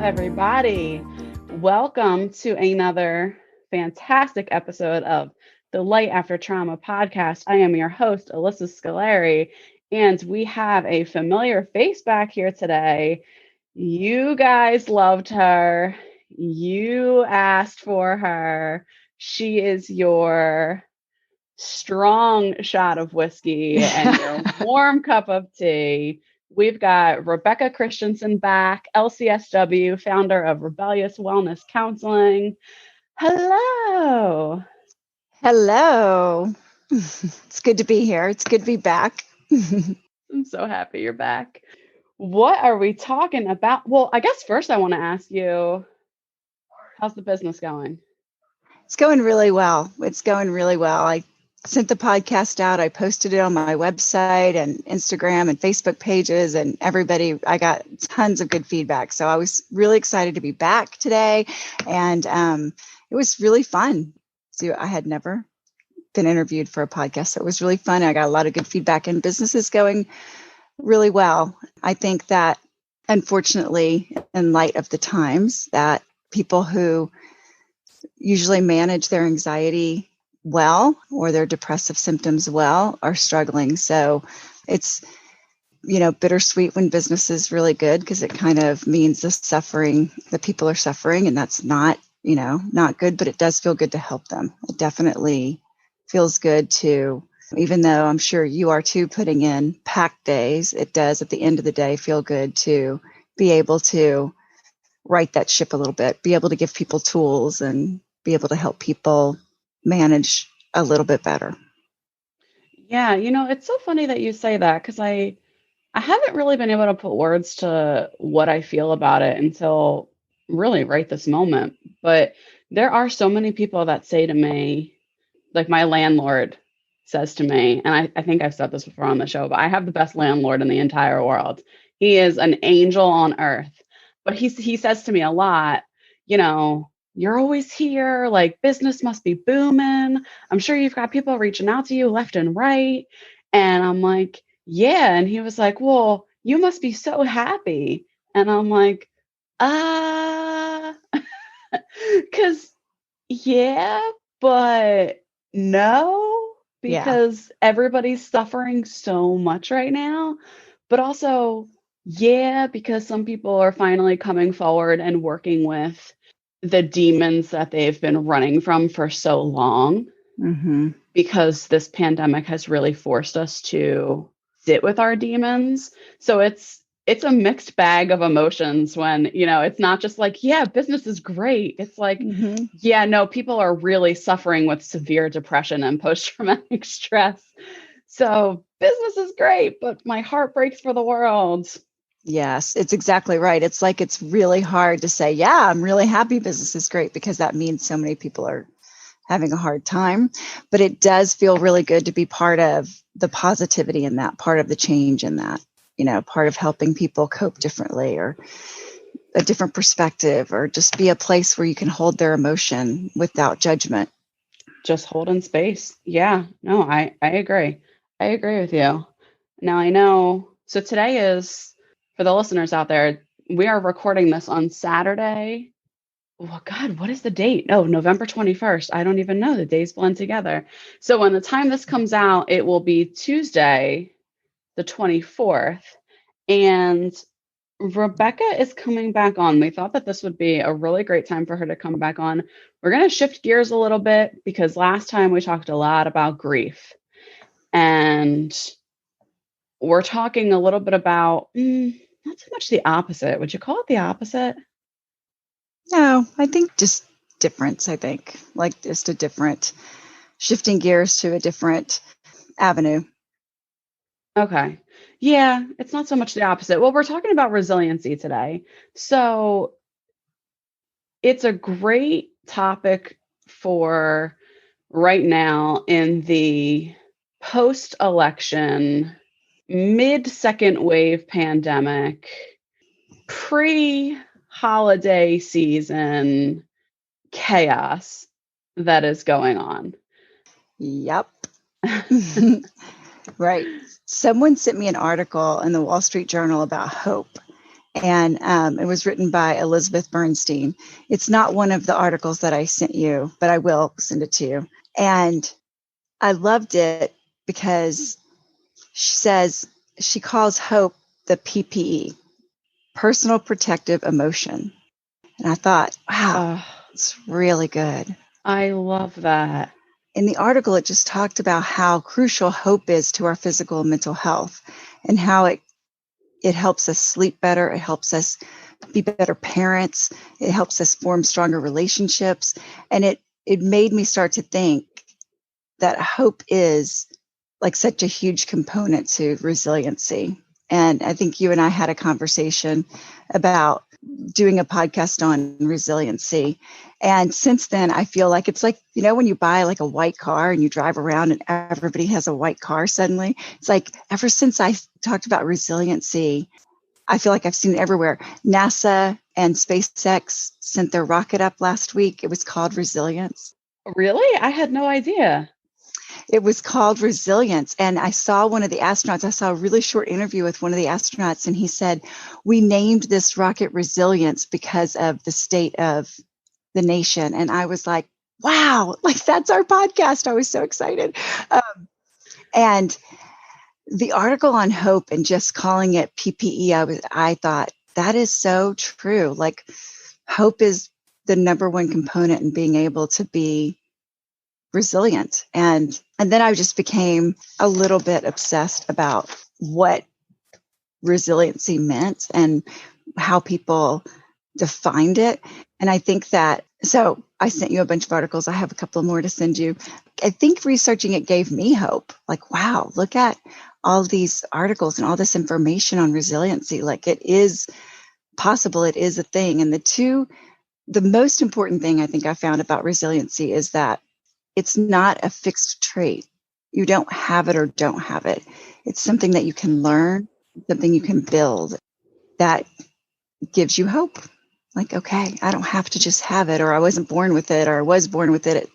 everybody. Welcome to another fantastic episode of the Light After Trauma podcast. I am your host, Alyssa Scolari, and we have a familiar face back here today. You guys loved her. You asked for her. She is your strong shot of whiskey and your warm cup of tea. We've got Rebecca Christianson back, LCSW, founder of Rebellious Wellness Counseling. Hello. Hello. It's good to be here. It's good to be back. I'm so happy you're back. What are we talking about? Well, I guess first I want to ask you, how's the business going? It's going really well. I sent the podcast out. I posted it on my website and Instagram and Facebook pages, and I got tons of good feedback. So I was really excited to be back today. And it was really fun. So I had never been interviewed for a podcast. So it was really fun. I got a lot of good feedback, and business is going really well. I think that, unfortunately, in light of the times, that people who usually manage their anxiety well or their depressive symptoms well are struggling. So it's, bittersweet when business is really good, because it kind of means the people are suffering, and that's not good, but it does feel good to help them. It definitely feels good to, even though I'm sure you are too, putting in packed days, it does at the end of the day feel good to be able to right that ship a little bit, be able to give people tools and be able to help people manage a little bit better. Yeah, it's so funny that you say that, because I haven't really been able to put words to what I feel about it until really right this moment. But there are so many people that say to me, like my landlord says to me, and I think I've said this before on the show, but I have the best landlord in the entire world. He is an angel on earth. But he says to me a lot, you're always here, like business must be booming. I'm sure you've got people reaching out to you left and right. And I'm like, yeah. And he was like, well, you must be so happy. And I'm like, because yeah, but no, because everybody's suffering so much right now. But also, yeah, because some people are finally coming forward and working with the demons that they've been running from for so long. Mm-hmm. Because this pandemic has really forced us to sit with our demons. So it's a mixed bag of emotions when, it's not just like, yeah, business is great. It's like, yeah, no, people are really suffering with severe depression and post-traumatic stress. So business is great, but my heart breaks for the world. Yes, it's exactly right. It's like, it's really hard to say, yeah, I'm really happy business is great, because that means so many people are having a hard time. But it does feel really good to be part of the positivity in that, part of the change in that, part of helping people cope differently, or a different perspective, or just be a place where you can hold their emotion without judgment. Just holding space. Yeah, no, I agree. I agree with you. Now I know. So today is, for the listeners out there, we are recording this on Saturday. Oh God, what is the date? Oh, November 21st. I don't even know. The days blend together. So when the time this comes out, it will be Tuesday, the 24th. And Rebecca is coming back on. We thought that this would be a really great time for her to come back on. We're going to shift gears a little bit, because last time we talked a lot about grief. And we're talking a little bit about, not so much the opposite. Would you call it the opposite? No, I think just difference. I think like just a different, shifting gears to a different avenue. Okay. Yeah, it's not so much the opposite. Well, we're talking about resiliency today. So it's a great topic for right now in the post-election, mid-second wave pandemic, pre-holiday season chaos that is going on. Yep. Right. Someone sent me an article in the Wall Street Journal about hope. And it was written by Elizabeth Bernstein. It's not one of the articles that I sent you, but I will send it to you. And I loved it because she calls hope the PPE, personal protective emotion. And I thought, wow, it's really good. I love that. In the article, it just talked about how crucial hope is to our physical and mental health, and how it helps us sleep better. It helps us be better parents. It helps us form stronger relationships. And it made me start to think that hope is like such a huge component to resiliency. And I think you and I had a conversation about doing a podcast on resiliency. And since then, I feel like it's like, when you buy like a white car and you drive around and everybody has a white car suddenly, it's like ever since I talked about resiliency, I feel like I've seen it everywhere. NASA and SpaceX sent their rocket up last week. It was called Resilience. Really? I had no idea. It was called Resilience. And I saw one of the astronauts. I saw a really short interview with one of the astronauts, and he said, we named this rocket Resilience because of the state of the nation. And I was like, wow, like that's our podcast. I was so excited. And the article on hope and just calling it PPE, I thought that is so true. Like hope is the number one component in being able to be resilient. And then I just became a little bit obsessed about what resiliency meant and how people defined it. And I think that, so I sent you a bunch of articles. I have a couple more to send you. I think researching it gave me hope. Like, wow, look at all these articles and all this information on resiliency. Like it is possible. It is a thing. And the most important thing I think I found about resiliency is that it's not a fixed trait. You don't have it or don't have it. It's something that you can learn, something you can build that gives you hope. Like, okay, I don't have to just have it, or I wasn't born with it, or I was born with it.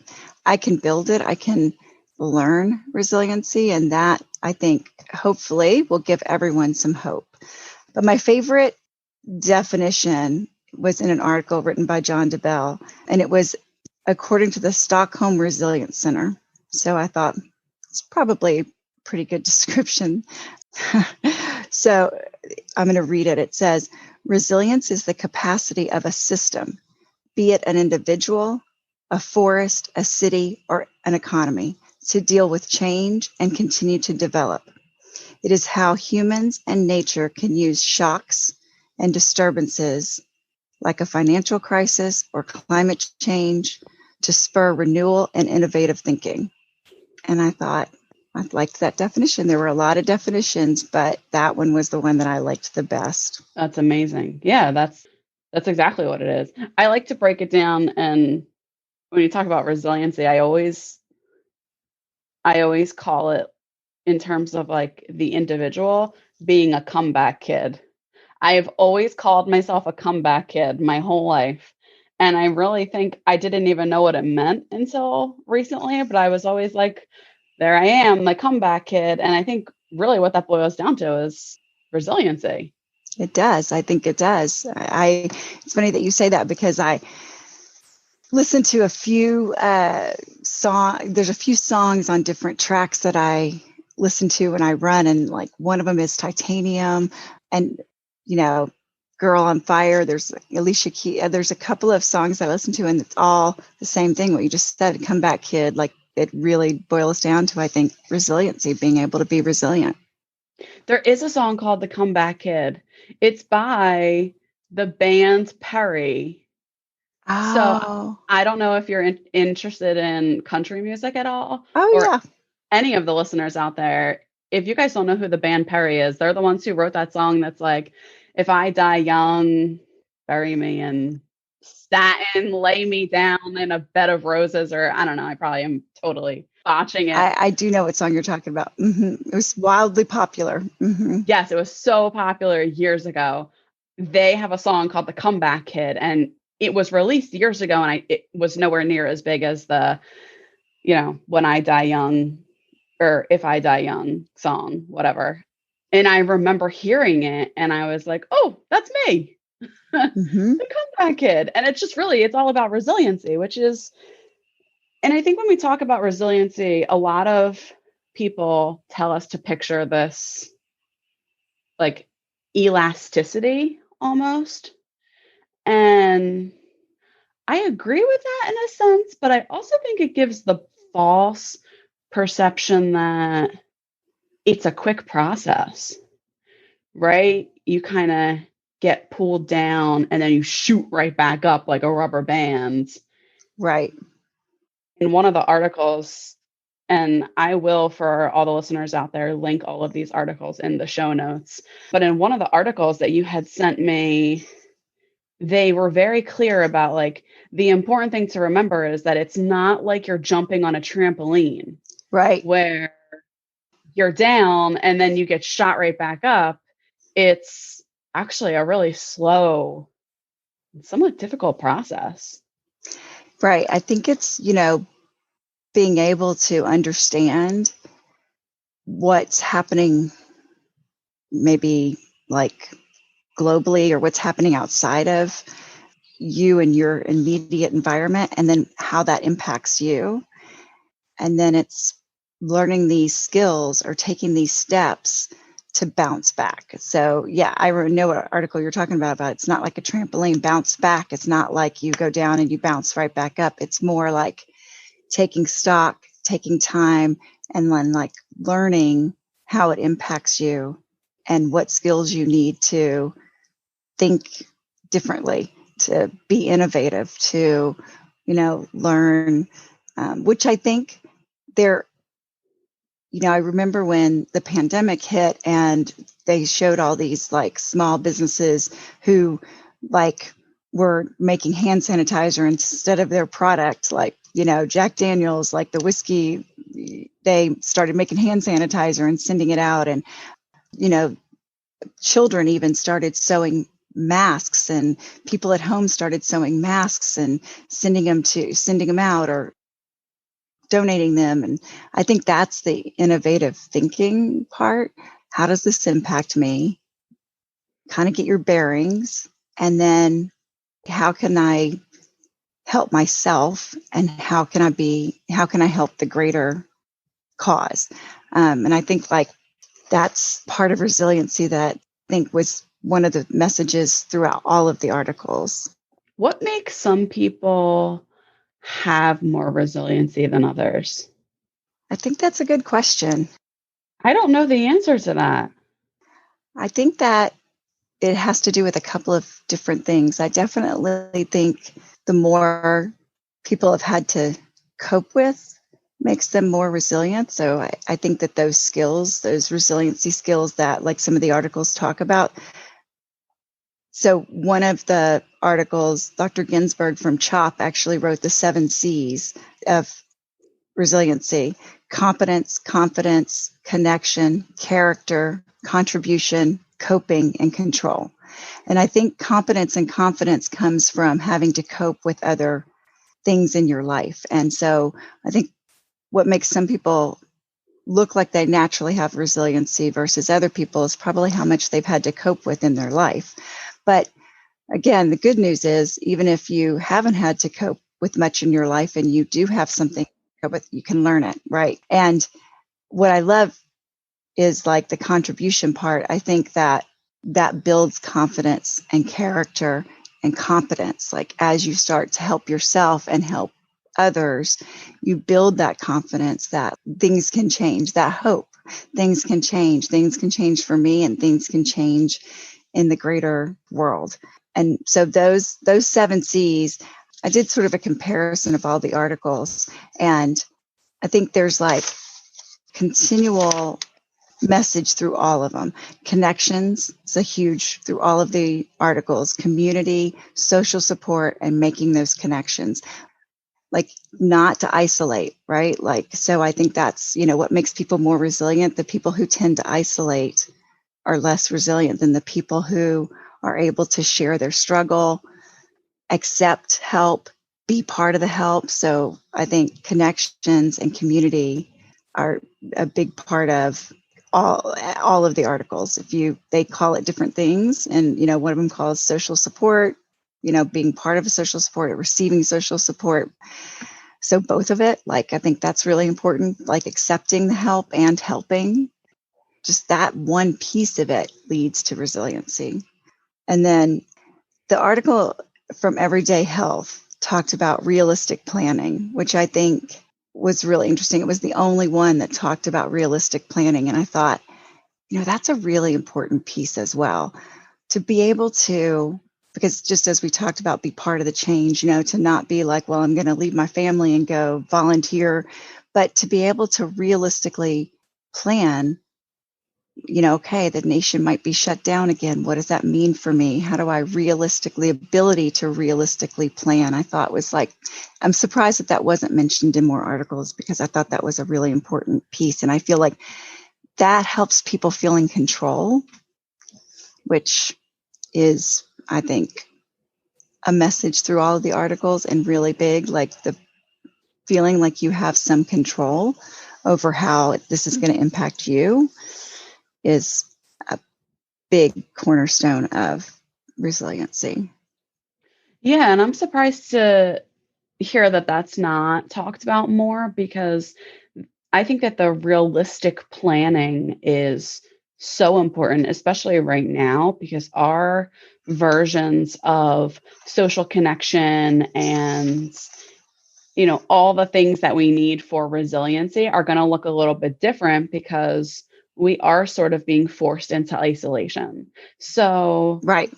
I can build it. I can learn resiliency. And that, I think, hopefully will give everyone some hope. But my favorite definition was in an article written by John DeBell, and it was according to the Stockholm Resilience Center. So I thought it's probably a pretty good description. So I'm going to read it. It says, resilience is the capacity of a system, be it an individual, a forest, a city, or an economy, to deal with change and continue to develop. It is how humans and nature can use shocks and disturbances like a financial crisis or climate change to spur renewal and innovative thinking. And I thought, I liked that definition. There were a lot of definitions, but that one was the one that I liked the best. That's amazing. Yeah, that's exactly what it is. I like to break it down, and when you talk about resiliency, I always call it in terms of like the individual being a comeback kid. I have always called myself a comeback kid my whole life. And I really think I didn't even know what it meant until recently, but I was always like, there I am, the comeback kid. And I think really what that boils down to is resiliency. It does. I think it does. It's funny that you say that because I listened to a few there's a few songs on different tracks that I listen to when I run. And like one of them is Titanium and, Girl on Fire. There's Alicia Keys. There's a couple of songs I listen to, and it's all the same thing. What you just said, comeback kid. Like it really boils down to, I think, resiliency, being able to be resilient. There is a song called The Comeback Kid. It's by the band Perry. Oh. So I don't know if you're interested in country music at all. Oh, or yeah. Any of the listeners out there. If you guys don't know who the band Perry is, they're the ones who wrote that song that's like, if I die young, bury me in satin, lay me down in a bed of roses, or I don't know. I probably am totally botching it. I do know what song you're talking about. Mm-hmm. It was wildly popular. Mm-hmm. Yes, it was so popular years ago. They have a song called The Comeback Kid, and it was released years ago, and it was nowhere near as big as the, When I Die Young or If I Die Young song, whatever. And I remember hearing it and I was like, oh, that's me. Mm-hmm. The comeback kid. And it's just really, it's all about resiliency, which is, and I think when we talk about resiliency, a lot of people tell us to picture this like elasticity almost. And I agree with that in a sense, but I also think it gives the false perception that it's a quick process, right? You kind of get pulled down and then you shoot right back up like a rubber band. Right. In one of the articles, and I will, for all the listeners out there, link all of these articles in the show notes. But in one of the articles that you had sent me, they were very clear about like the important thing to remember is that it's not like you're jumping on a trampoline Right. where you're down and then you get shot right back up. It's actually a really slow, somewhat difficult process. Right. I think it's, being able to understand what's happening, maybe like globally, or what's happening outside of you and your immediate environment, and then how that impacts you. And then it's learning these skills or taking these steps to bounce back. So yeah, I know what article you're talking about it's not like a trampoline bounce back. It's not like you go down and you bounce right back up. It's more like taking stock, taking time, and then like learning how it impacts you and what skills you need to think differently, to be innovative, to, learn, which I think there, I remember when the pandemic hit and they showed all these like small businesses who like were making hand sanitizer instead of their product, like, Jack Daniels, like the whiskey, they started making hand sanitizer and sending it out. And, children even started sewing masks, and people at home started sewing masks and sending them out or donating them. And I think that's the innovative thinking part. How does this impact me? Kind of get your bearings. And then how can I help myself? And how can I help the greater cause? And I think like that's part of resiliency that I think was one of the messages throughout all of the articles. What makes some people have more resiliency than others? I think that's a good question. I don't know the answer to that. I think that it has to do with a couple of different things. I definitely think the more people have had to cope with makes them more resilient. So I think that those skills, those resiliency skills that like some of the articles talk about. So one of the articles, Dr. Ginsburg from CHOP actually wrote the 7 C's of resiliency: competence, confidence, connection, character, contribution, coping, and control. And I think competence and confidence comes from having to cope with other things in your life. And so I think what makes some people look like they naturally have resiliency versus other people is probably how much they've had to cope with in their life. But again, the good news is even if you haven't had to cope with much in your life and you do have something to cope with, you can learn it, right? And what I love is like the contribution part. I think that builds confidence and character and competence. Like as you start to help yourself and help others, you build that confidence that things can change, that hope. Things can change. Things can change for me and things can change in the greater world. And so those 7 C's, I did sort of a comparison of all the articles. And I think there's like continual message through all of them. Connections is a huge through all of the articles. Community, social support, and making those connections. Like not to isolate, right? Like, so I think that's, what makes people more resilient. The people who tend to isolate are less resilient than the people who are able to share their struggle, accept help, be part of the help. So I think connections and community are a big part of all of the articles. They call it different things, and one of them calls social support, being part of a social support or receiving social support. So both of it, I think that's really important, accepting the help and helping. Just that one piece of it leads to resiliency. And then the article from Everyday Health talked about realistic planning, which I think was really interesting. It was the only one that talked about realistic planning. And I thought, that's a really important piece as well, to be able to, because just as we talked about, be part of the change, to not be like, well, I'm going to leave my family and go volunteer, but to be able to realistically plan, okay, the nation might be shut down again. What does that mean for me? How do I ability to realistically plan? I thought was I'm surprised that wasn't mentioned in more articles, because I thought that was a really important piece. And I feel like that helps people feel in control, which is, I think, a message through all of the articles, and really big, the feeling like you have some control over how this is going to impact you is a big cornerstone of resiliency. Yeah, and I'm surprised to hear that that's not talked about more, because I think that the realistic planning is so important, especially right now, because our versions of social connection and all the things that we need for resiliency are going to look a little bit different, because we are sort of being forced into isolation. So right,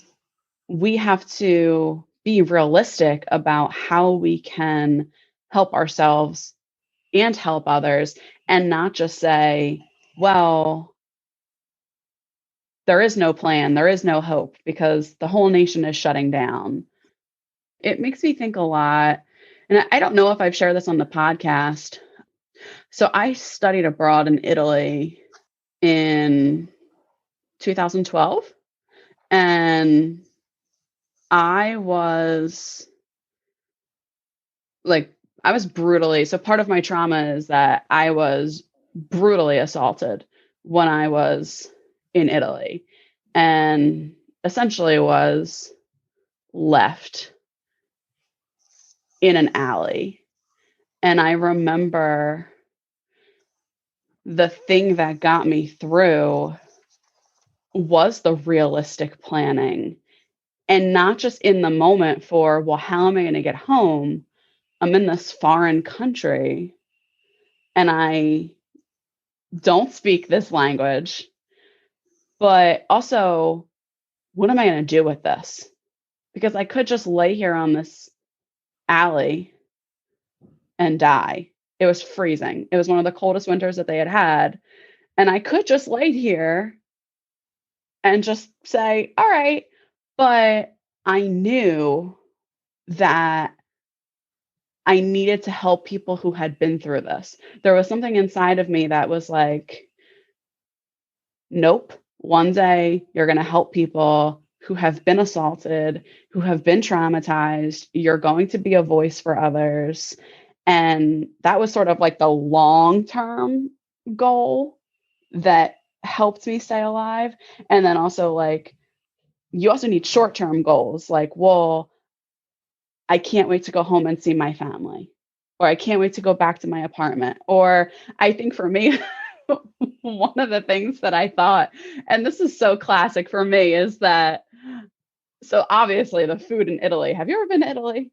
we have to be realistic about how we can help ourselves and help others, and not just say, well, there is no plan, there is no hope, because the whole nation is shutting down. It makes me think a lot, and I don't know if I've shared this on the podcast. So I studied abroad in Italy in 2012, and I was brutally, so part of my trauma is that I was brutally assaulted when I was in Italy, and essentially was left in an alley. And I remember the thing that got me through was the realistic planning, and not just in the moment for, well, how am I going to get home? I'm in this foreign country and I don't speak this language, but also, what am I going to do with this? Because I could just lay here on this alley and die. It was freezing. It was one of the coldest winters that they had had. And I could just lay here and just say, all right. But I knew that I needed to help people who had been through this. There was something inside of me that was like, nope, one day you're going to help people who have been assaulted, who have been traumatized. You're going to be a voice for others. And that was sort of like the long-term goal that helped me stay alive. And then also, you also need short-term goals, well, I can't wait to go home and see my family, or I can't wait to go back to my apartment. Or I think for me, one of the things that I thought, and this is so classic for me, is that, so obviously the food in Italy. Have you ever been to Italy?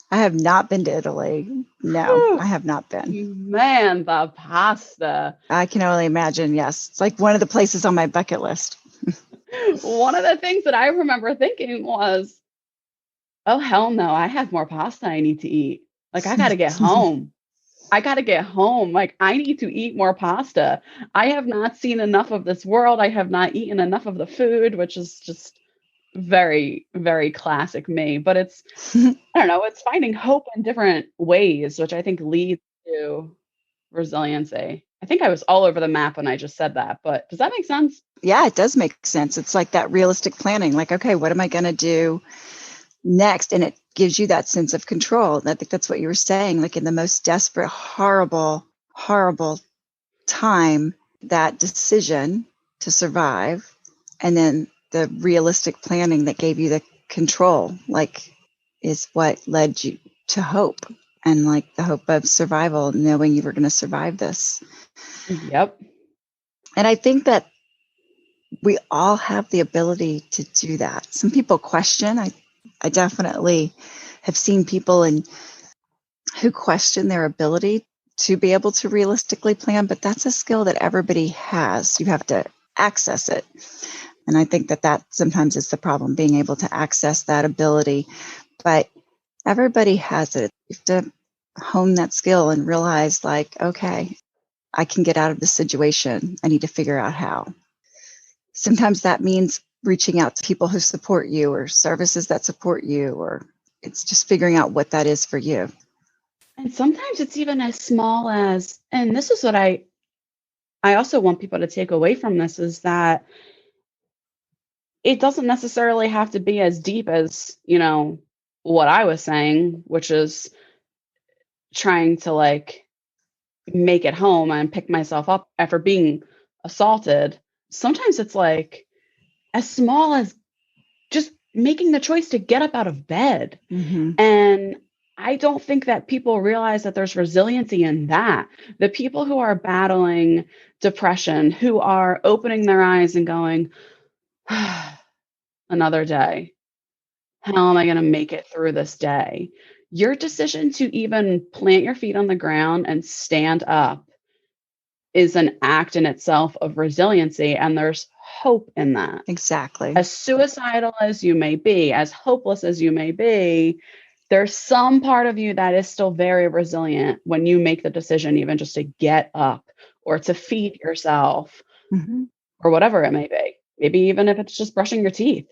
I have not been to Italy. No, Whew. I have not been. Man, the pasta. I can only imagine. Yes. It's like one of the places on my bucket list. One of the things that I remember thinking was, oh, hell no, I have more pasta I need to eat. I got to get home. I got to get home. I need to eat more pasta. I have not seen enough of this world. I have not eaten enough of the food, which is just very, very classic me. But it's, I don't know, it's finding hope in different ways, which I think leads to resiliency. I think I was all over the map when I just said that, but does that make sense? Yeah, it does make sense. It's like that realistic planning, okay, what am I going to do next? And it gives you that sense of control. And I think that's what you were saying, in the most desperate, horrible, horrible time, that decision to survive, and then the realistic planning that gave you the control, like, is what led you to hope, and like the hope of survival, knowing you were going to survive this. Yep. And I think that we all have the ability to do that. Some people question. I definitely have seen people who question their ability to be able to realistically plan, but that's a skill that everybody has. You have to access it. And I think that sometimes is the problem, being able to access that ability. But everybody has it. You have to hone that skill and realize, like, okay, I can get out of this situation. I need to figure out how. Sometimes that means reaching out to people who support you, or services that support you, or it's just figuring out what that is for you. And sometimes it's even as small as, and this is what I also want people to take away from this, is that it doesn't necessarily have to be as deep as, what I was saying, which is trying to like make it home and pick myself up after being assaulted. Sometimes it's like as small as just making the choice to get up out of bed. Mm-hmm. And I don't think that people realize that there's resiliency in that. The people who are battling depression, who are opening their eyes and going, another day. How am I going to make it through this day? Your decision to even plant your feet on the ground and stand up is an act in itself of resiliency. And there's hope in that. Exactly. As suicidal as you may be, as hopeless as you may be, there's some part of you that is still very resilient when you make the decision, even just to get up or to feed yourself, mm-hmm. or whatever it may be. Maybe even if it's just brushing your teeth.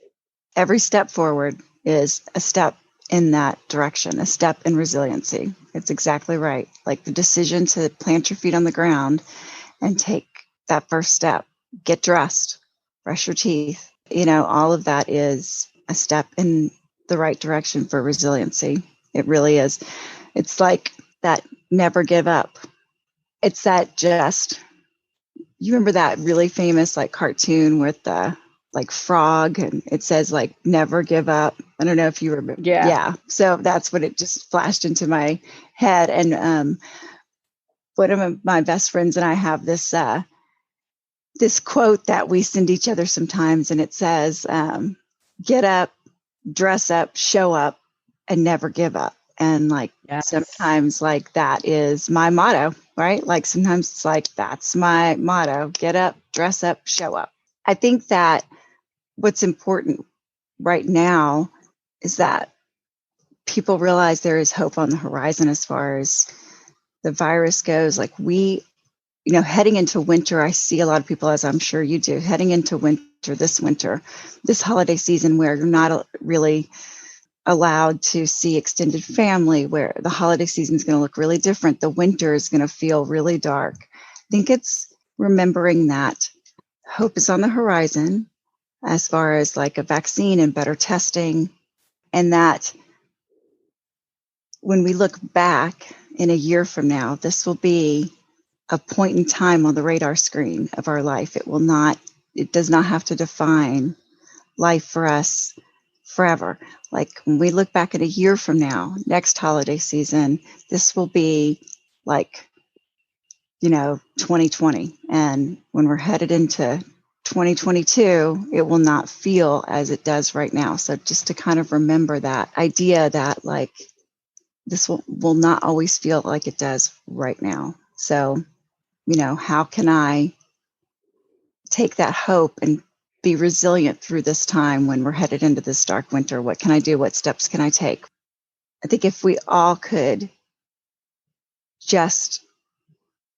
Every step forward is a step in that direction, a step in resiliency. It's exactly right. Like the decision to plant your feet on the ground and take that first step, get dressed, brush your teeth. All of that is a step in the right direction for resiliency. It really is. It's like that never give up. It's that you remember that really famous like cartoon with the like frog, and it says like never give up. I don't know if you remember. Yeah. So that's what it just flashed into my head. And one of my best friends and I have this quote that we send each other sometimes, and it says, get up, dress up, show up, and never give up. And like sometimes like that is my motto, right? Like sometimes it's like, that's my motto: get up, dress up, show up. I think that what's important right now is that people realize there is hope on the horizon as far as the virus goes. Like heading into winter, I see a lot of people, as I'm sure you do, heading into winter, this holiday season where you're not really allowed to see extended family, where the holiday season is going to look really different. The winter is going to feel really dark. I think it's remembering that hope is on the horizon as far as like a vaccine and better testing, and that when we look back in a year from now, this will be a point in time on the radar screen of our life. It does not have to define life for us forever. Like when we look back at a year from now, next holiday season, this will be like, 2020. And when we're headed into 2022, it will not feel as it does right now. So just to kind of remember that idea that like this will not always feel like it does right now. So, how can I take that hope and be resilient through this time when we're headed into this dark winter? What can I do? What steps can I take? I think if we all could just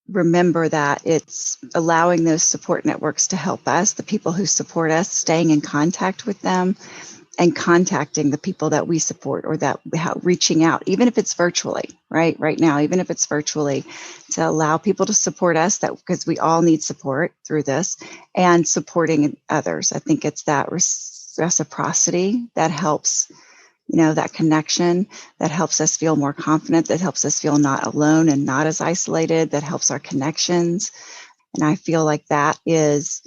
remember that it's allowing those support networks to help us, the people who support us, staying in contact with them and contacting the people that we support, or that reaching out, even if it's virtually, right now, even if it's virtually, to allow people to support us, that because we all need support through this, and supporting others. I think it's that reciprocity that helps, that connection, that helps us feel more confident, that helps us feel not alone and not as isolated, that helps our connections. And I feel like that is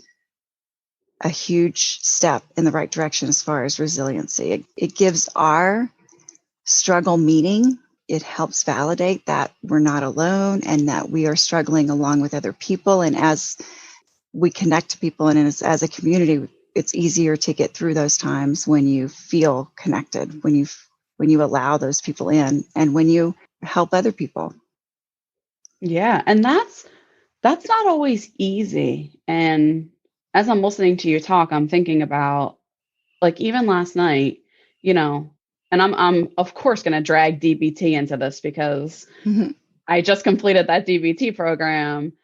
a huge step in the right direction as far as resiliency. It gives our struggle meaning. It helps validate that we're not alone and that we are struggling along with other people. And as we connect to people and as a community, it's easier to get through those times when you feel connected, when you allow those people in, and when you help other people. Yeah, and that's not always easy. And as I'm listening to you talk, I'm thinking about, like, even last night, and I'm of course going to drag DBT into this because I just completed that DBT program.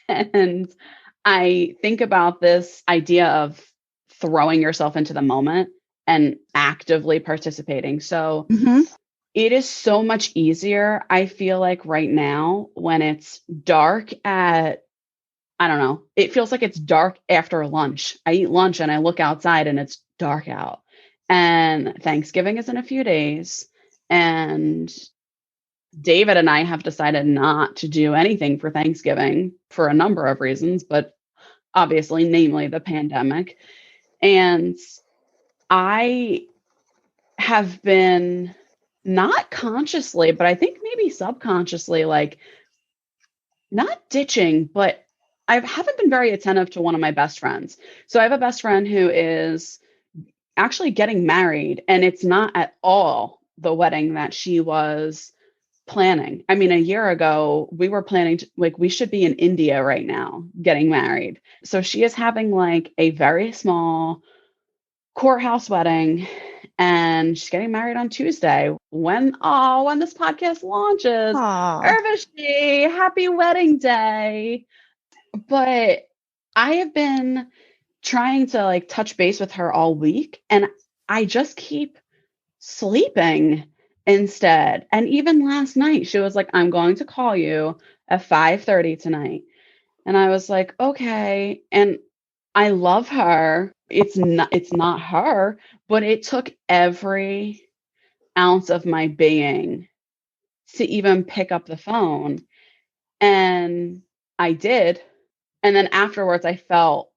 And I think about this idea of throwing yourself into the moment and actively participating. So it is so much easier, I feel like, right now when it's dark at, I don't know, it feels like it's dark after lunch. I eat lunch and I look outside and it's dark out. And Thanksgiving is in a few days. And David and I have decided not to do anything for Thanksgiving for a number of reasons, but obviously, namely the pandemic. And I have been, not consciously, but I think maybe subconsciously, like, not ditching, but I haven't been very attentive to one of my best friends. So I have a best friend who is actually getting married, and it's not at all the wedding that she was planning. I mean, a year ago, we were planning to, like, we should be in India right now getting married. So she is having like a very small courthouse wedding, and she's getting married on Tuesday. When this podcast launches, Urvashi, happy wedding day. But I have been trying to, like, touch base with her all week, and I just keep sleeping instead. And even last night, she was like, I'm going to call you at 5:30 tonight. And I was like, okay. And I love her. It's not her, but it took every ounce of my being to even pick up the phone. And I did. And then afterwards, I felt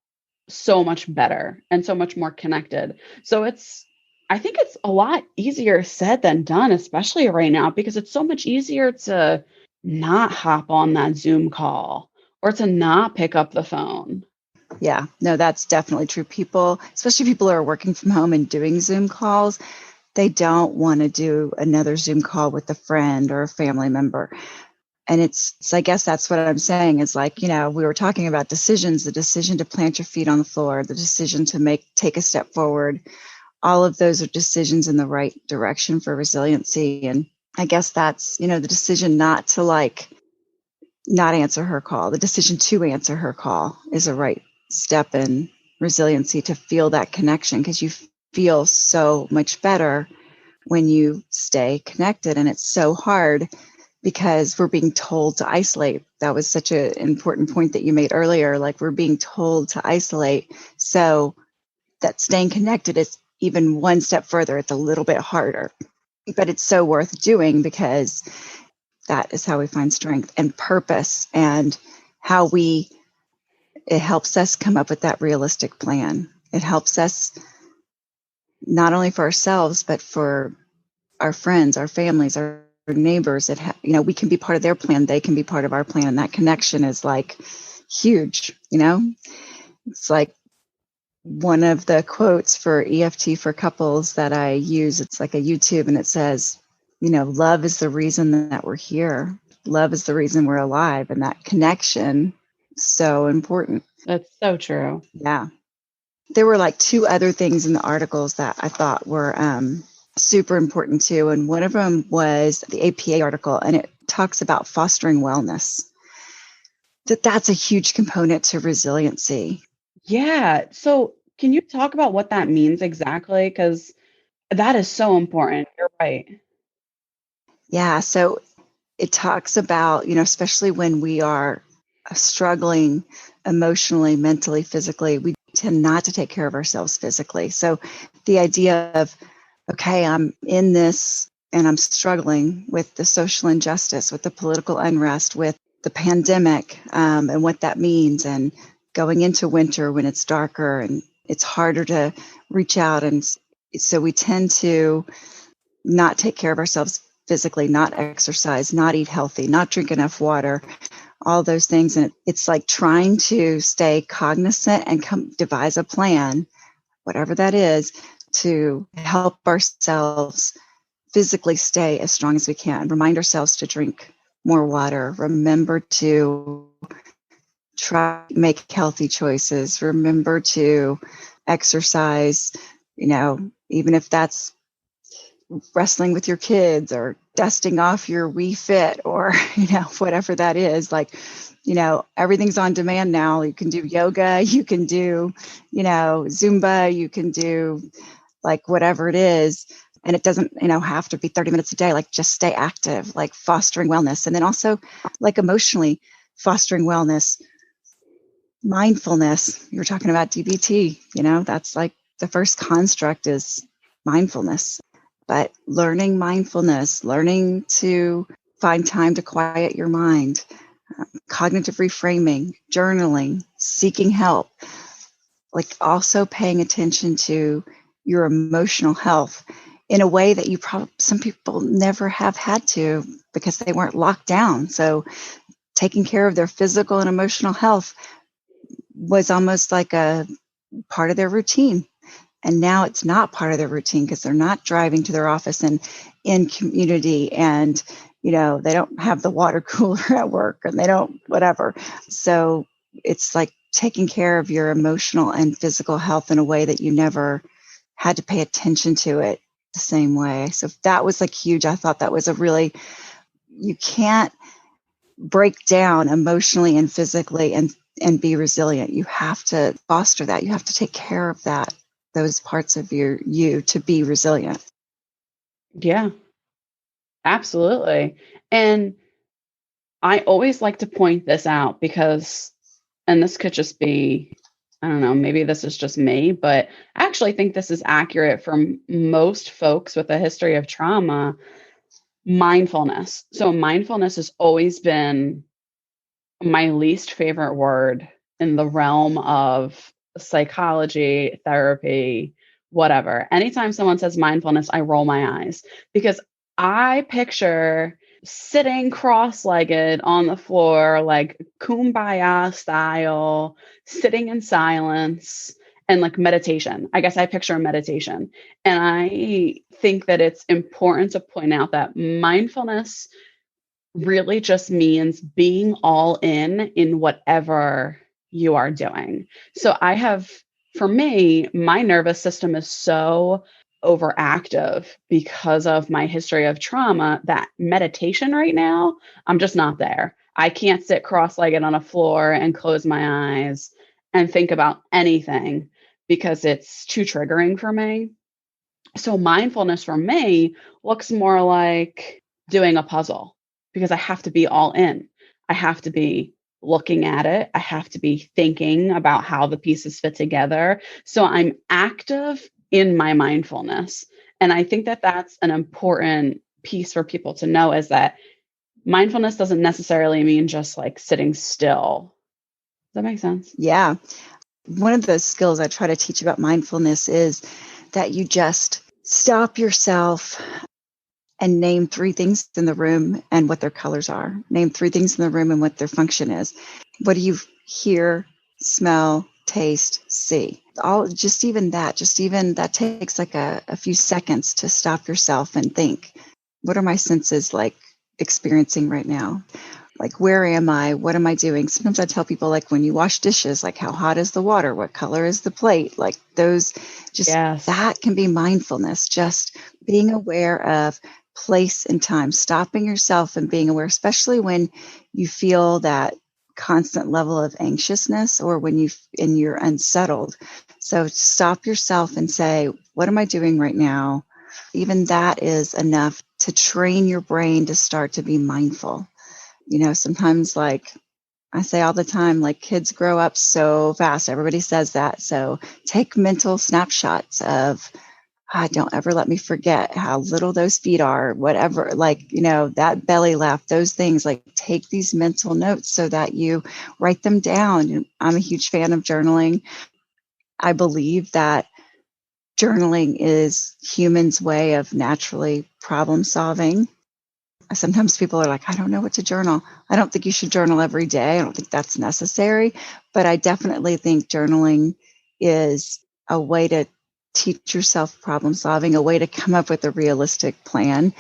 so much better and so much more connected. So I think it's a lot easier said than done, especially right now, because it's so much easier to not hop on that Zoom call or to not pick up the phone. Yeah, no, that's definitely true. People, especially people who are working from home and doing Zoom calls, they don't want to do another Zoom call with a friend or a family member. And I guess that's what I'm saying is, like, we were talking about decisions, the decision to plant your feet on the floor, the decision to take a step forward. All of those are decisions in the right direction for resiliency. And I guess that's, the decision not to not answer her call. The decision to answer her call is a right step in resiliency, to feel that connection, because you feel so much better when you stay connected. And it's so hard because we're being told to isolate. That was such an important point that you made earlier. Like, we're being told to isolate. So that staying connected is even one step further. It's a little bit harder, but it's so worth doing, because that is how we find strength and purpose, and it helps us come up with that realistic plan. It helps us not only for ourselves, but for our friends, our families, our neighbors. We can be part of their plan. They can be part of our plan. And that connection is like huge, It's like one of the quotes for EFT for couples that I use. It's like a YouTube, and it says, love is the reason that we're here. Love is the reason we're alive. And that connection is so important. That's so true. Yeah. There were like two other things in the articles that I thought were super important too. And one of them was the APA article, and it talks about fostering wellness. That's a huge component to resiliency. Yeah. So can you talk about what that means exactly? Because that is so important. You're right. Yeah. So it talks about, especially when we are struggling emotionally, mentally, physically, we tend not to take care of ourselves physically. So the idea of, okay, I'm in this and I'm struggling with the social injustice, with the political unrest, with the pandemic and what that means, and going into winter when it's darker and it's harder to reach out. And so we tend to not take care of ourselves physically, not exercise, not eat healthy, not drink enough water, all those things. And it's like trying to stay cognizant and devise a plan, whatever that is, to help ourselves physically stay as strong as we can. Remind ourselves to drink more water. Remember to try to make healthy choices. Remember to exercise, even if that's wrestling with your kids or dusting off your Wii Fit or, whatever that is. Like, everything's on demand now. You can do yoga, you can do, Zumba, you can do like whatever it is. And it doesn't, have to be 30 minutes a day. Like, just stay active, like fostering wellness. And then also like emotionally fostering wellness, mindfulness. You were talking about DBT, that's like the first construct is mindfulness. But learning mindfulness, learning to find time to quiet your mind, cognitive reframing, journaling, seeking help, like also paying attention to your emotional health in a way that some people never have had to because they weren't locked down. So taking care of their physical and emotional health was almost like a part of their routine. And now it's not part of their routine because they're not driving to their office and in community, and, they don't have the water cooler at work, and they don't whatever. So it's like taking care of your emotional and physical health in a way that you never had to pay attention to it the same way. So that was like huge. I thought that was you can't break down emotionally and physically and be resilient. You have to foster that. You have to take care of those parts of you to be resilient. Yeah, absolutely. And I always like to point this out because, and this could just be, I don't know, maybe this is just me, but I actually think this is accurate for most folks with a history of trauma. Mindfulness. So mindfulness has always been my least favorite word in the realm of psychology, therapy, whatever. Anytime someone says mindfulness, I roll my eyes because I picture sitting cross-legged on the floor, like kumbaya style, sitting in silence and like meditation. I guess I picture meditation. And I think that it's important to point out that mindfulness really just means being all in whatever you are doing. So for me, my nervous system is so overactive because of my history of trauma that meditation right now, I'm just not there. I can't sit cross-legged on a floor and close my eyes and think about anything because it's too triggering for me. So mindfulness for me looks more like doing a puzzle because I have to be all in. I have to be looking at it. I have to be thinking about how the pieces fit together. So I'm active in my mindfulness. And I think that that's an important piece for people to know is that mindfulness doesn't necessarily mean just like sitting still. Does that make sense? Yeah. One of the skills I try to teach about mindfulness is that you just stop yourself and name 3 things in the room and what their colors are. Name 3 things in the room and what their function is. What do you hear, smell, taste, see? Just even that takes like a few seconds to stop yourself and think, what are my senses like experiencing right now? Like, where am I? What am I doing? Sometimes I tell people, like, when you wash dishes, like, how hot is the water? What color is the plate? Like, that can be mindfulness, just being aware of place and time, stopping yourself and being aware, especially when you feel that constant level of anxiousness or when you're unsettled. So stop yourself and say, what am I doing right now? Even that is enough to train your brain to start to be mindful. Sometimes, like I say all the time, like, kids grow up so fast. Everybody says that. So take mental snapshots of don't ever let me forget how little those feet are, whatever, like, that belly laugh, those things, like take these mental notes so that you write them down. I'm a huge fan of journaling. I believe that journaling is humans' way of naturally problem solving. Sometimes people are like, I don't know what to journal. I don't think you should journal every day. I don't think that's necessary. But I definitely think journaling is a way to teach yourself problem solving, a way to come up with a realistic plan.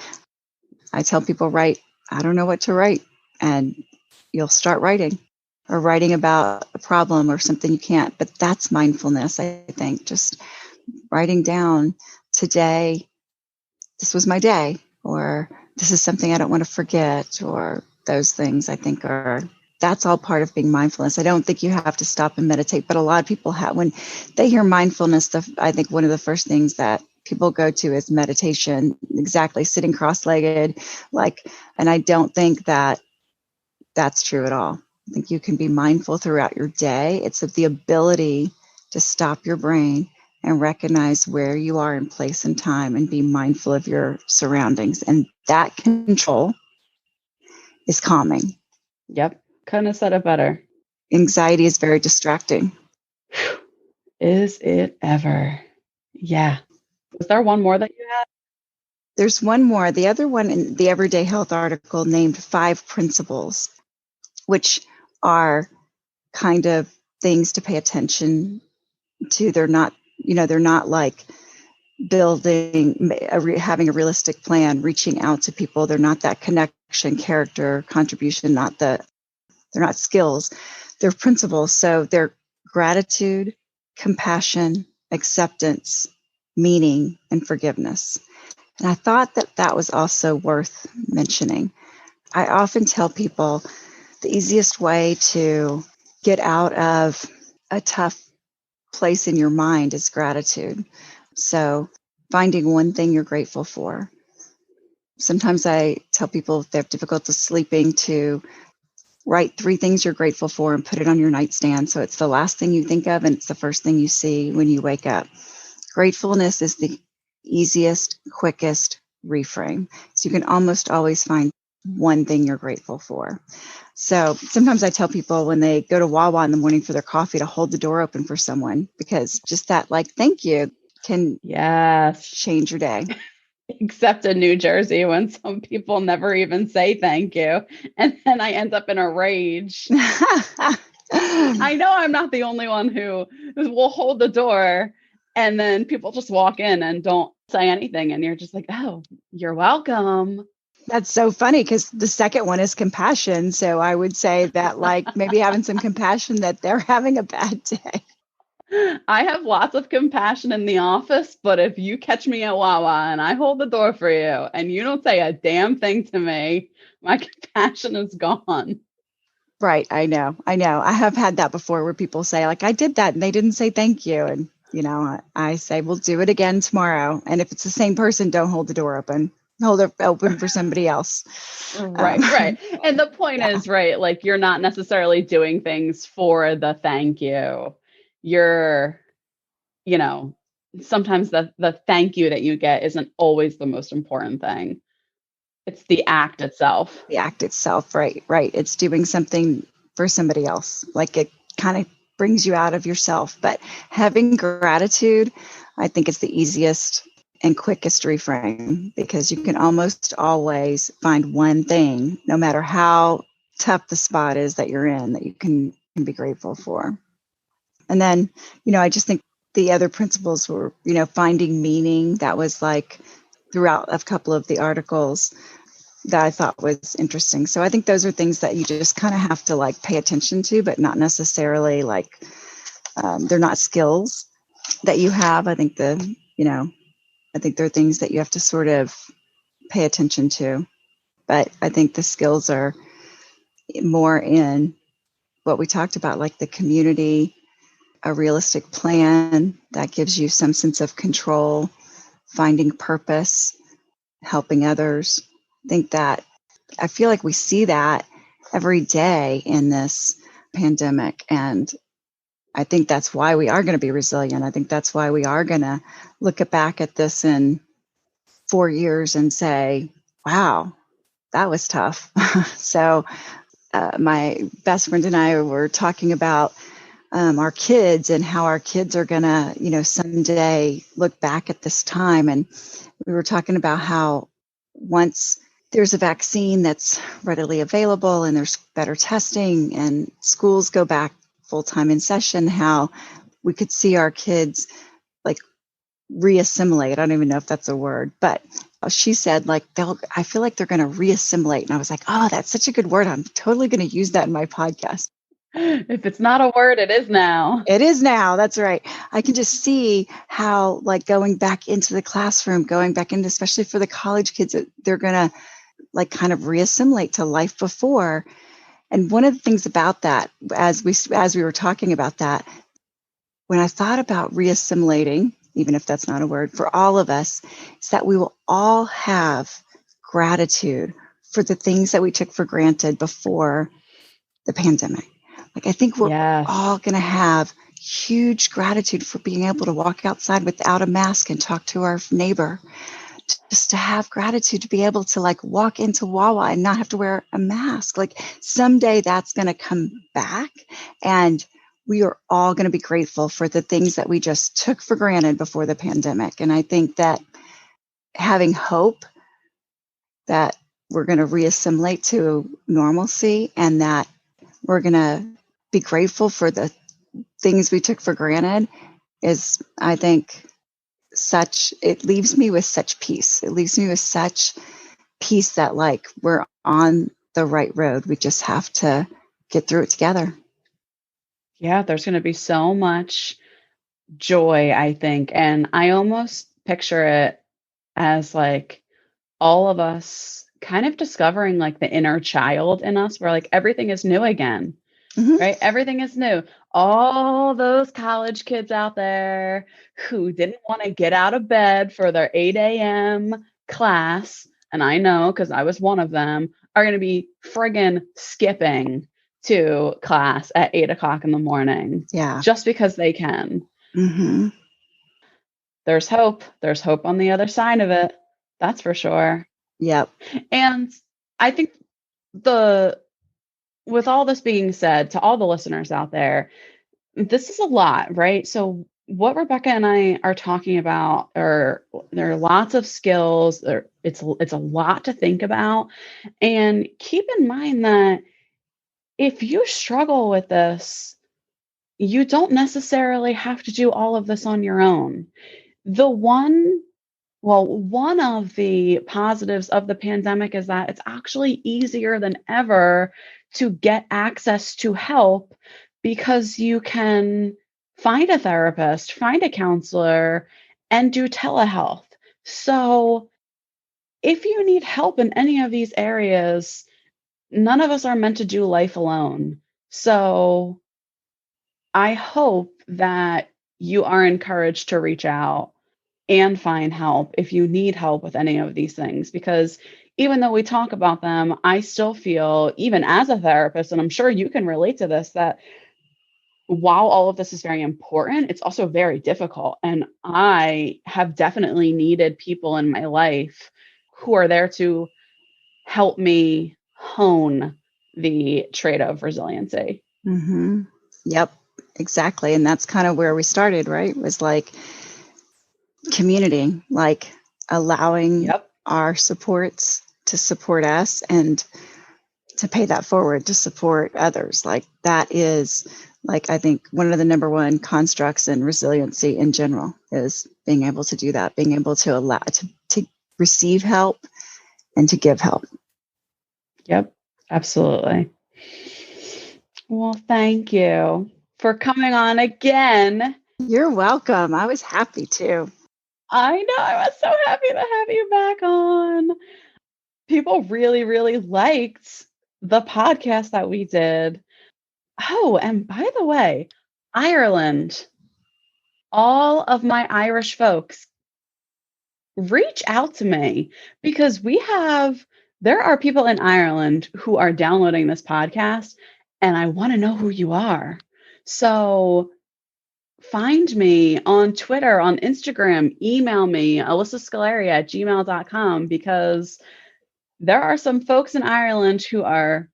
I tell people, write, I don't know what to write. And you'll start writing or writing about a problem or something you can't. But that's mindfulness, I think. Just writing down, today, this was my day, or this is something I don't want to forget, or those things I think that's all part of being mindfulness. I don't think you have to stop and meditate, but a lot of people have, when they hear mindfulness, I think one of the first things that people go to is meditation, exactly, sitting cross-legged, and I don't think that that's true at all. I think you can be mindful throughout your day. It's the ability to stop your brain and recognize where you are in place and time and be mindful of your surroundings. And that control is calming. Yep. Couldn't have said it better. Anxiety is very distracting. Is it ever? Yeah. Was there one more that you had? There's one more. The other one in the Everyday Health article named 5 principles, which are kind of things to pay attention to. They're not like building, having a realistic plan, reaching out to people. They're not that connection, character, contribution, they're not skills. They're principles. So they're gratitude, compassion, acceptance, meaning, and forgiveness. And I thought that was also worth mentioning. I often tell people the easiest way to get out of a tough place in your mind is gratitude. So finding one thing you're grateful for. Sometimes I tell people if they have difficulty sleeping to write 3 things you're grateful for and put it on your nightstand. So it's the last thing you think of and it's the first thing you see when you wake up. Gratefulness is the easiest, quickest reframe. So you can almost always find one thing you're grateful for. So sometimes I tell people when they go to Wawa in the morning for their coffee to hold the door open for someone, because just that, thank you, can change your day. Except in New Jersey, when some people never even say thank you. And then I end up in a rage. I know I'm not the only one who will hold the door and then people just walk in and don't say anything. And you're just like, oh, you're welcome. That's so funny because the second one is compassion. So I would say that maybe having some compassion that they're having a bad day. I have lots of compassion in the office, but if you catch me at Wawa and I hold the door for you and you don't say a damn thing to me, my compassion is gone. Right. I know. I have had that before where people say I did that and they didn't say thank you. And, I say, we'll do it again tomorrow. And if it's the same person, don't hold the door open. Hold it open for somebody else. Right. And the point is, right, you're not necessarily doing things for the thank you. You're, sometimes the thank you that you get isn't always the most important thing. It's the act itself. The act itself, right. It's doing something for somebody else. It kind of brings you out of yourself. But having gratitude, I think it's the easiest and quickest reframe because you can almost always find one thing, no matter how tough the spot is that you're in, that you can be grateful for. And then, I just think the other principles were, finding meaning. That was throughout a couple of the articles that I thought was interesting. So I think those are things that you just kind of have to pay attention to, but not necessarily they're not skills that you have. I think they're things that you have to sort of pay attention to. But I think the skills are more in what we talked about, the community, a realistic plan that gives you some sense of control, finding purpose, helping others. I feel like we see that every day in this pandemic. And I think that's why we are going to be resilient. I think that's why we are going to look back at this in 4 years and say, wow, that was tough. So my best friend and I were talking about our kids and how our kids are going to, someday look back at this time. And we were talking about how once there's a vaccine that's readily available and there's better testing and schools go back full-time in session, how we could see our kids like reassimilate. I don't even know if that's a word, but she said like I feel like they're going to reassimilate. And I was like, oh, that's such a good word. I'm totally going to use that in my podcast. If it's not a word, it is now. It is now. That's right. I can just see how like going back into the classroom, going back into, especially for the college kids, they're going to like kind of reassimilate to life before. And one of the things about that, as we were talking about that, when I thought about reassimilating, even if that's not a word, for all of us, is that we will all have gratitude for the things that we took for granted before the pandemic. Like, I think we're all going to have huge gratitude for being able to walk outside without a mask and talk to our neighbor. Just to have gratitude to be able to like walk into Wawa and not have to wear a mask. Like someday that's going to come back, and we are all going to be grateful for the things that we just took for granted before the pandemic. And I think that having hope that we're going to reassimilate to normalcy and that we're going to be grateful for the things we took for granted is, I think, it leaves me with such peace. It leaves me with such peace that like we're on the right road. We just have to get through it together. Yeah, there's going to be so much joy, I think. And I almost picture it as like all of us kind of discovering like the inner child in us where like everything is new again. Mm-hmm. Right? Everything is new. All those college kids out there who didn't want to get out of bed for their 8 a.m. class, and I know because I was one of them, are going to be friggin' skipping to class at 8 o'clock in the morning. Yeah. Just because they can. Mm-hmm. There's hope. There's hope on the other side of it. That's for sure. Yep. And I think with all this being said, to all the listeners out there, this is a lot, right? So what Rebecca and I are talking about there are lots of skills. It's a lot to think about. And keep in mind that if you struggle with this, you don't necessarily have to do all of this on your own. One of the positives of the pandemic is that it's actually easier than ever to get access to help because you can find a therapist, find a counselor, and do telehealth. So if you need help in any of these areas, none of us are meant to do life alone. So I hope that you are encouraged to reach out and find help if you need help with any of these things, because even though we talk about them, I still feel, even as a therapist, and I'm sure you can relate to this, that while all of this is very important, it's also very difficult. And I have definitely needed people in my life who are there to help me hone the trait of resiliency. Mm-hmm. Yep, exactly. And that's kind of where we started, right? It was like community, like allowing our supports to support us and to pay that forward to support others. Like that is like, I think one of the number one constructs in resiliency in general is being able to do that, being able to allow to receive help and to give help. Yep, absolutely. Well, thank you for coming on again. You're welcome. I was happy too. I know. I was so happy to have you back on. People really, really liked the podcast that we did. Oh, and by the way, Ireland, all of my Irish folks, reach out to me because there are people in Ireland who are downloading this podcast and I want to know who you are. So find me on Twitter, on Instagram, email me, alysascolari@gmail.com, because there are some folks in Ireland who are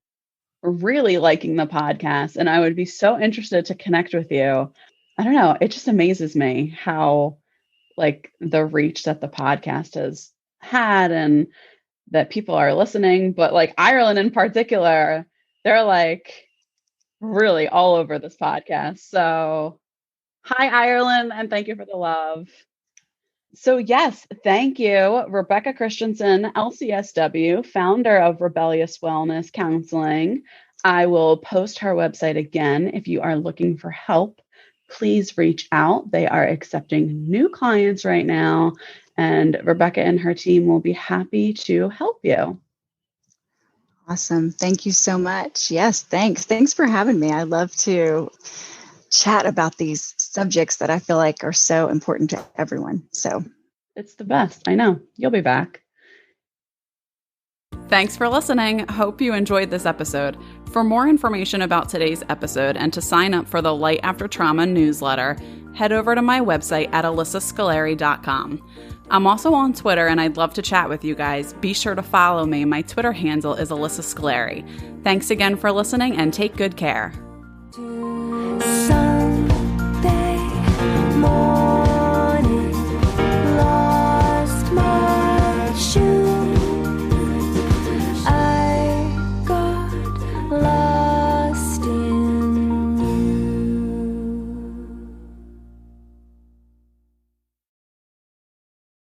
really liking the podcast, and I would be so interested to connect with you. I don't know. It just amazes me how like the reach that the podcast has had and that people are listening, but like Ireland in particular, they're like really all over this podcast. So hi, Ireland, and thank you for the love. So, yes, thank you, Rebecca Christianson, LCSW, founder of Rebellious Wellness Counseling. I will post her website again. If you are looking for help, please reach out. They are accepting new clients right now, and Rebecca and her team will be happy to help you. Awesome. Thank you so much. Yes, thanks. Thanks for having me. I love to chat about these subjects that I feel like are so important to everyone. So it's the best. I know. You'll be back. Thanks for listening. Hope you enjoyed this episode. For more information about today's episode and to sign up for the Light After Trauma newsletter, head over to my website at alyssascolari.com. I'm also on Twitter, and I'd love to chat with you guys. Be sure to follow me. My Twitter handle is Alyssa Scolari. Thanks again for listening, and take good care.